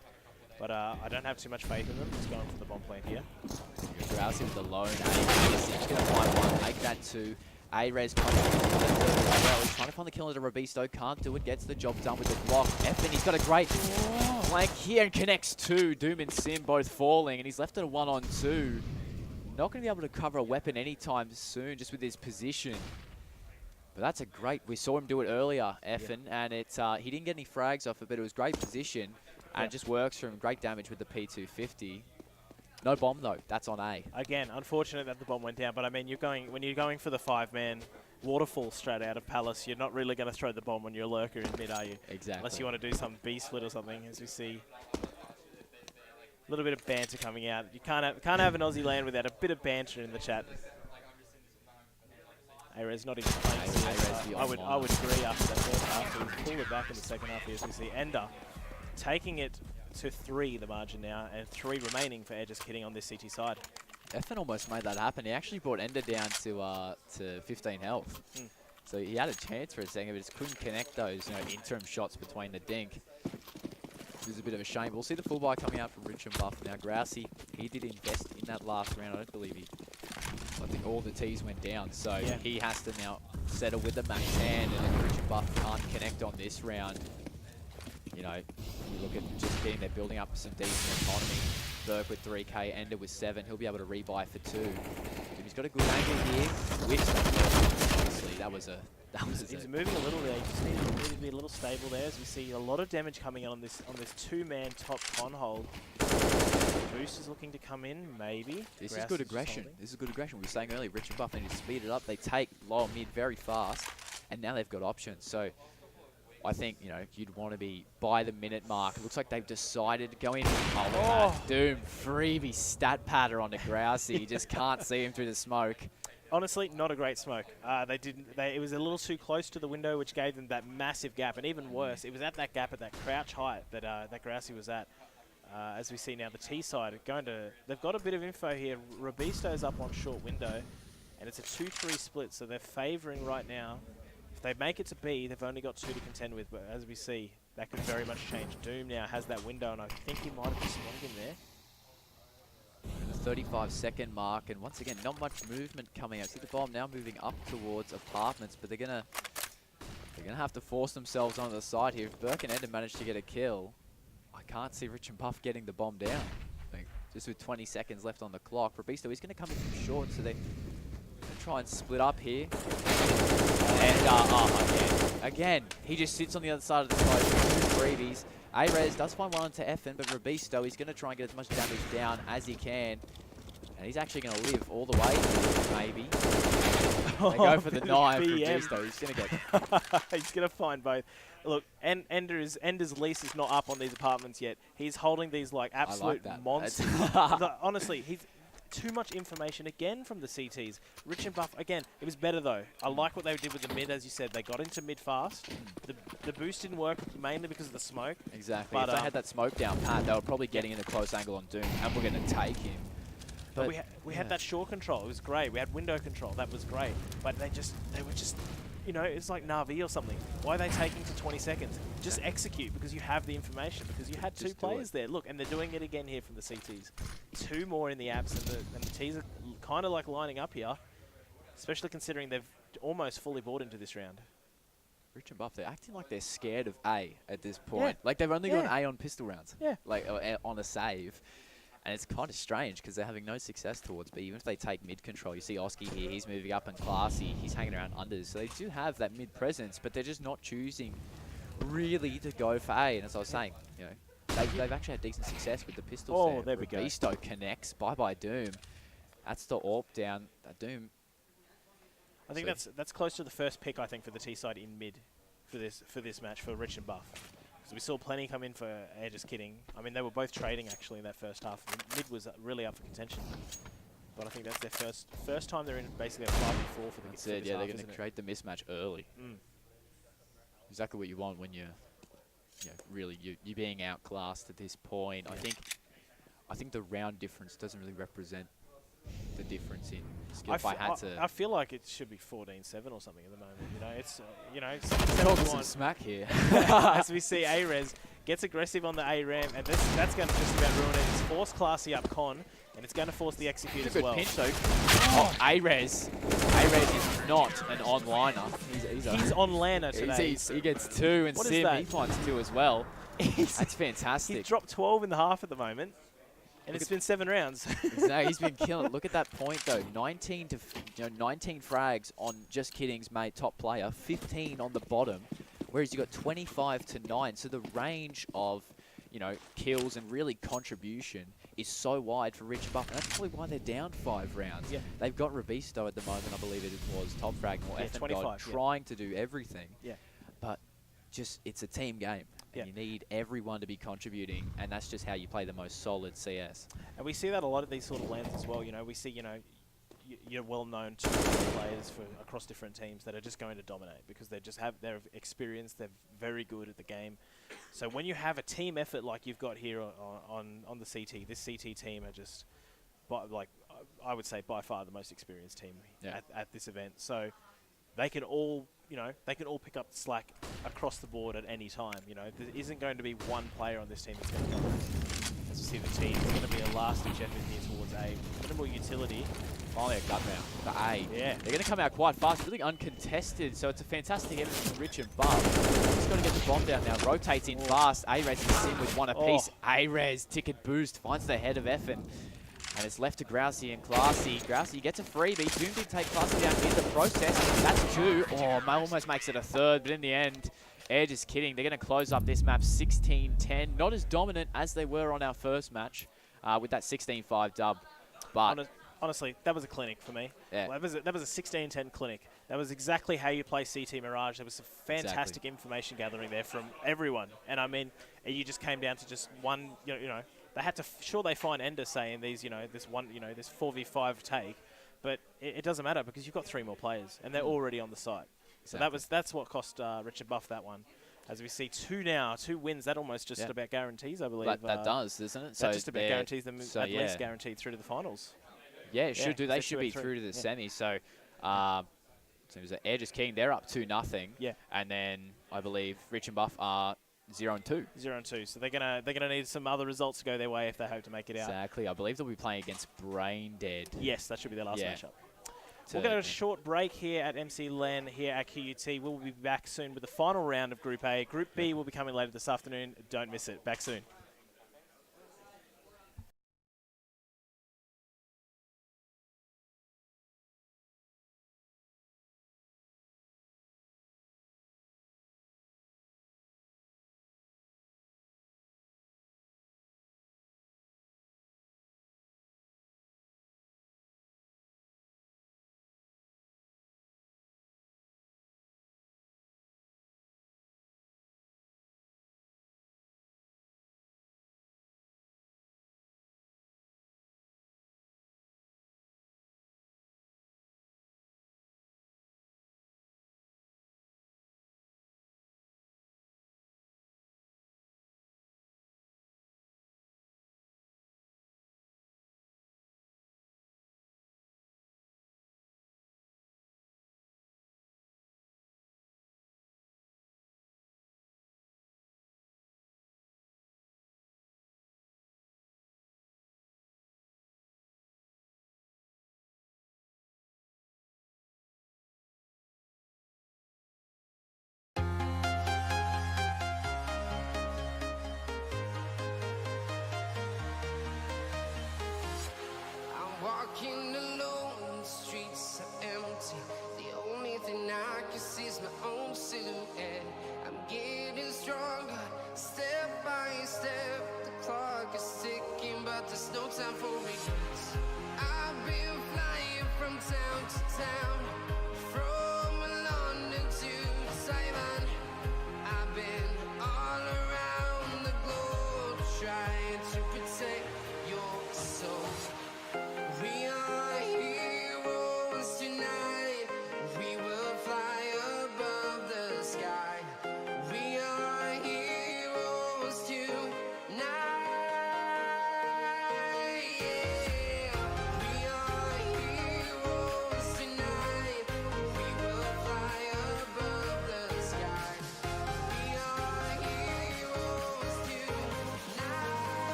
[SPEAKER 1] But I don't have too much faith in them. Just going for the bomb plant here.
[SPEAKER 2] Grousey with the lone aim. He's going to find one, make that 2. A-Rez coming in with the third as well. He's trying to find the kill into Robisto. Can't do it. Gets the job done with the block. Effin, he's got a great flank here and connects 2. Doom and Sim both falling, and he's left at a 1-on-2. Not going to be able to cover a weapon anytime soon, just with his position. But that's a great... We saw him do it earlier, Effin, and he didn't get any frags off it, but it was great position. And it just works for him. Great damage with the P250. No bomb, though. That's on A.
[SPEAKER 1] Again, unfortunate that the bomb went down, but I mean, when you're going for the 5-man waterfall strat out of Palace, you're not really going to throw the bomb when you're a lurker in mid, are you?
[SPEAKER 2] Exactly.
[SPEAKER 1] Unless you want to do some B-split or something, as we see. A little bit of banter coming out. You can't have an Aussie LAN without a bit of banter in the chat. Arez not even playing. I would agree after that first half. He pulled it back in the second half, as we see. Ender taking it to 3, the margin now, and 3 remaining for Edge just hitting on this CT side.
[SPEAKER 2] Effin almost made that happen. He actually brought Ender down to 15 health. So he had a chance for a second, but just couldn't connect those interim shots between the dink. It was a bit of a shame. We'll see the full buy coming out from Rich and Buff now. Grousey, he did invest in that last round. I don't believe I think all the T's went down, so he has to now settle with the max hand, and if Rich and Buff can't connect on this round, you know, you look at just getting their building up some decent economy. Burke with 3k, Ender with 7. He'll be able to rebuy for 2. He's got a good angle here. Obviously, that was a.
[SPEAKER 1] He's moving a little there. He just needed to be a little stable there, as we see a lot of damage coming in on this 2-man top con hold. Boost is looking to come in, maybe.
[SPEAKER 2] This is good aggression. This is good aggression. We were saying earlier, Rich and Buff need to speed it up. They take lower mid very fast, and now they've got options. So I think, you'd want to be by the minute mark. It looks like they've decided to go in. Oh, Doom, freebie stat patter on the Grousey. You just can't see him through the smoke.
[SPEAKER 1] Honestly, not a great smoke. It was a little too close to the window, which gave them that massive gap. And even worse, it was at that gap, at that crouch height that that Grousey was at. As we see now, the T side they've got a bit of info here. Robisto's up on short window, and it's a 2-3 split, so they're favouring right now. If they make it to B, they've only got 2 to contend with, but as we see, that could very much change. Doom now has that window, and I think he might have just swung in there.
[SPEAKER 2] The 35-second mark, and once again, not much movement coming out. See the bomb now moving up towards apartments, but they're gonna have to force themselves onto the side here. If Burke and Ender manage to get a kill, I can't see Rich and Buff getting the bomb down. Just with 20 seconds left on the clock. Robisto is going to come in from short, so they're going to try and split up here. And again, he just sits on the other side of the side with 2 freebies. Arez does find one onto Effin, but Robisto, he's going to try and get as much damage down as he can. And he's actually going to live all the way, maybe. They go for the 9 for Robisto. He's going to get...
[SPEAKER 1] He's going to find both. Look, Ender's lease is not up on these apartments yet. He's holding these like absolute monsters. Honestly, he's too much information again from the CTs. Rich and Buff, again, it was better though. I like what they did with the mid, as you said. They got into mid fast. The boost didn't work mainly because of the smoke.
[SPEAKER 2] Exactly. But if they had that smoke down pat, they were probably getting in a close angle on Doom, and we're going to take him.
[SPEAKER 1] But we had that shore control. It was great. We had window control. That was great. But they were just, it's like Na'Vi or something. Why are they taking to 20 seconds? Just execute, because you have the information, because you had 2 players there. Look, and they're doing it again here from the CTs. 2 more in the apps, and the Ts are kind of like lining up here, especially considering they've almost fully bought into this round.
[SPEAKER 2] Rich and Buff, they're acting like they're scared of A at this point. Like they've only gone A on pistol rounds. Like on a save. And it's kind of strange because they're having no success towards B. Even if they take mid control, you see Oski here, he's moving up and classy, he's hanging around unders. So they do have that mid presence, but they're just not choosing really to go for A. And as I was saying, they've actually had decent success with the pistols.
[SPEAKER 1] Oh, there we go.
[SPEAKER 2] Robisto connects, bye-bye Doom. That's the AWP down. Doom,
[SPEAKER 1] I think that's close to the first pick, I think, for the T side in mid for this match for Rich and Buff. Because we saw plenty come in for Air, just kidding. I mean, they were both trading actually in that first half. Mid was really up for contention. But I think that's their first time they're in basically a 5v4 for the
[SPEAKER 2] That's it, yeah, they're going to create the mismatch early. Exactly what you want when you're really you're being outclassed at this point.
[SPEAKER 1] Yeah.
[SPEAKER 2] I think the round difference doesn't really represent the difference in skill. I
[SPEAKER 1] feel like it should be 14-7 or something at the moment. You know, it's
[SPEAKER 2] talking some smack here.
[SPEAKER 1] As we see, A-Rez gets aggressive on the A-Ram, and that's going to just about ruin it. It's forced classy up Con, and it's going to force the execute as well.
[SPEAKER 2] Pinch though. Oh, A-Rez. A-Rez is not an onliner.
[SPEAKER 1] He's on laner today.
[SPEAKER 2] He gets 2, and Sim, he finds 2 as well. That's fantastic.
[SPEAKER 1] He's dropped 12 in the half at the moment. And it's been 7 rounds.
[SPEAKER 2] Exactly, he's been killing. Look at that point though, 19 frags on Just Kidding's mate top player, 15 on the bottom, whereas you got 25 to 9. So the range of kills and really contribution is so wide for Rich and Buff, and that's probably why they're down 5 rounds. Yeah. They've got Rabisto at the moment, I believe it was top frag or God trying to do everything. Yeah. But just it's a team game. And you need everyone to be contributing, and that's just how you play the most solid CS. And
[SPEAKER 1] we see that a lot of these sort of lands as well. We see, you're well-known players across different teams that are just going to dominate because they're experienced, they're very good at the game. So when you have a team effort like you've got here on the CT, this CT team are just, I would say by far the most experienced team at this event. So they can all pick up the slack across the board at any time. There isn't going to be one player on this team that's going to come. As you see, the team is going to be a last-ditch effort here towards A. Minimal utility.
[SPEAKER 2] Finally a gut round. The A. Yeah. They're going to come out quite fast, really uncontested, so it's a fantastic effort from Rich and Buff. Just got to get the bomb down now. Rotates in fast. A-Rez is in with 1 apiece. A-Rez, ticket boost, finds the head of Effin. And it's left to Grousey and Classy. Grousey gets a freebie. Doom did take Classy down in the process. That's 2. Oh, almost makes it a 3rd, but in the end, Air just kidding. They're going to close up this map 16-10. Not as dominant as they were on our first match with that 16-5 dub. But
[SPEAKER 1] honestly, that was a clinic for me. Yeah. That was a 16-10 clinic. That was exactly how you play CT Mirage. There was some fantastic information gathering there from everyone. And I mean, you just came down to just one, they had to, they find Ender saying these, this 4v5 take, but it doesn't matter because you've got 3 more players and they're already on the site. Exactly. So that's what cost Richard Buff that one. As we see 2 wins, that almost just about guarantees, I believe.
[SPEAKER 2] That does, doesn't it?
[SPEAKER 1] So that just about guarantees them at least guaranteed through to the finals.
[SPEAKER 2] Yeah, it should do. They should be through to the semi. So, so it was Air just King. They're up 2-0. Yeah. And then I believe Rich and Buff are 0-2.
[SPEAKER 1] 0-2. So they're gonna need some other results to go their way if they hope to make it out.
[SPEAKER 2] Exactly. I believe they'll be playing against Brain Dead.
[SPEAKER 1] Yes, that should be their last matchup. We'll go to a short break here at MC LAN here at QUT. We'll be back soon with the final round of Group A. Group B will be coming later this afternoon. Don't miss it. Back soon.
[SPEAKER 3] Walking alone, the streets are empty. The only thing I can see is my own silhouette. I'm getting stronger, step by step. The clock is ticking, but there's no time for regrets. I've been flying from town to town, from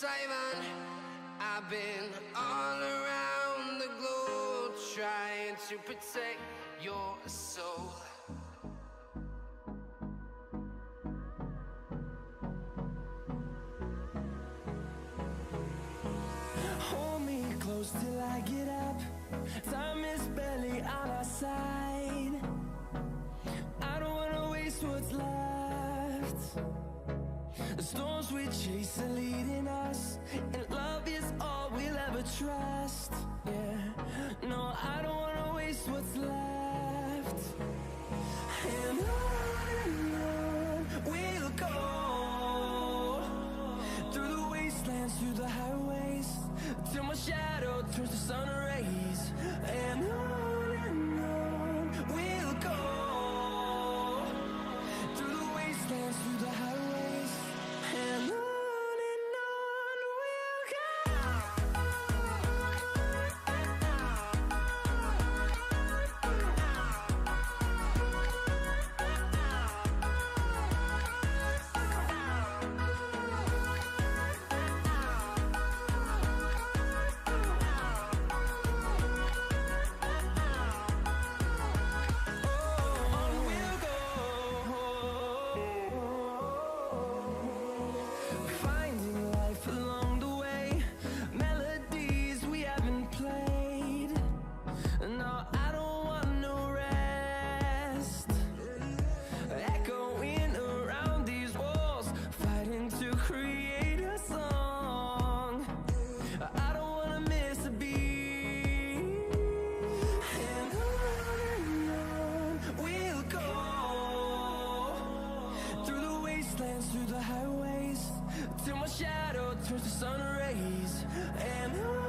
[SPEAKER 3] Simon. I've been all around the globe trying to protect your soul.
[SPEAKER 4] Hold me close till I get up. Time is barely on our side. I don't wanna waste what's left. The storms we chase are leading us, and love is all we'll ever trust. Yeah, no, I don't wanna waste what's left. And on we'll go, through the wastelands, through the highways, till my shadow turns to sun rays. And on we'll go, through the wastelands, through the highways, and on we'll go. Finding life along the way, melodies we haven't played. No, I don't want no rest. Echoing around these walls, fighting to create a song. I don't wanna miss a beat. And on we'll go, through the wastelands, through the highways, till my shadow turns to sun rays. And on